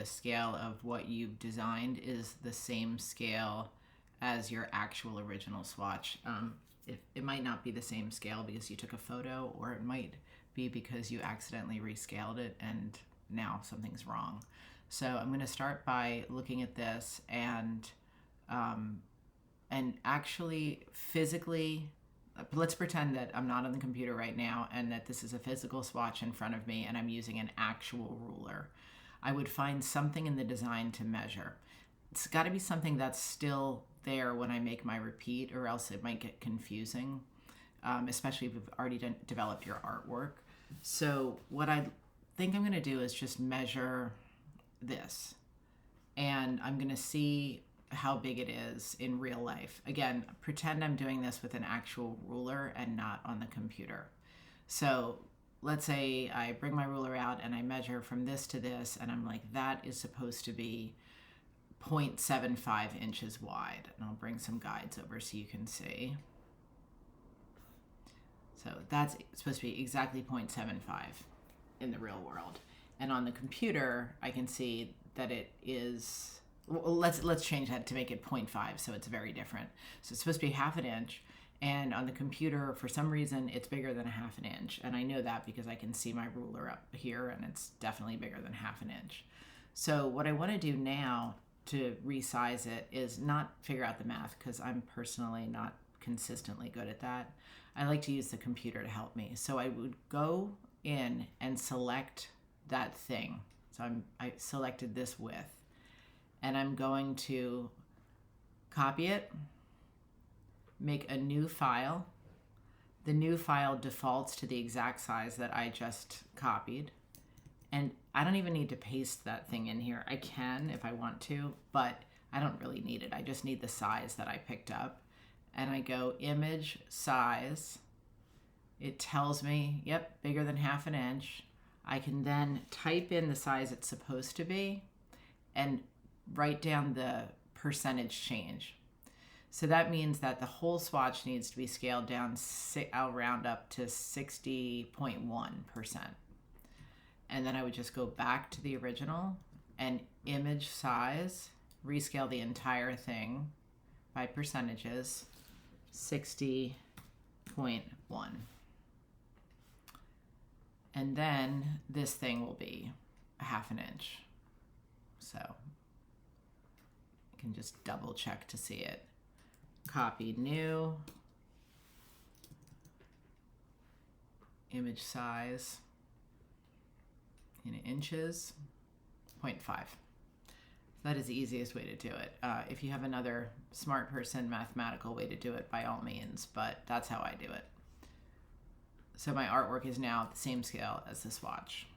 scale of what you've designed is the same scale as your actual original swatch. It might not be the same scale because you took a photo, or it might be because you accidentally rescaled it and now something's wrong. So I'm going to start by looking at this and actually physically, let's pretend that I'm not on the computer right now and that this is a physical swatch in front of me and I'm using an actual ruler. I would find something in the design to measure. It's got to be something that's still there when I make my repeat, or else it might get confusing, especially if you've already developed your artwork. So what I think I'm going to do is just measure this, and I'm going to see how big it is in real life. Again, pretend I'm doing this with an actual ruler and not on the computer. So let's say I bring my ruler out and I measure from this to this, and I'm like, that is supposed to be 0.75 inches wide. And I'll bring some guides over so you can see. So that's supposed to be exactly 0.75 in the real world. And on the computer, I can see that it is, well, let's change that to make it 0.5, so it's very different. So it's supposed to be half an inch, and on the computer, for some reason, it's bigger than a half an inch. And I know that because I can see my ruler up here, and it's definitely bigger than half an inch. So what I want to do now to resize it is not figure out the math, because I'm personally not consistently good at that. I like to use the computer to help me. So I would go in and select that thing. So I selected this width, and I'm going to copy it, make a new file. The new file defaults to the exact size that I just copied. And I don't even need to paste that thing in here. I can if I want to, but I don't really need it. I just need the size that I picked up. And I go image size. It tells me, yep, bigger than half an inch. I can then type in the size it's supposed to be and write down the percentage change. So that means that the whole swatch needs to be scaled down, I'll round up to 60.1%. And then I would just go back to the original and image size, rescale the entire thing by percentages, 60.1. And then this thing will be a half an inch. So I can just double check to see it. Copy new, image size in inches, 0.5. That is the easiest way to do it. If you have another smart person mathematical way to do it, by all means, but that's how I do it. So my artwork is now at the same scale as the swatch.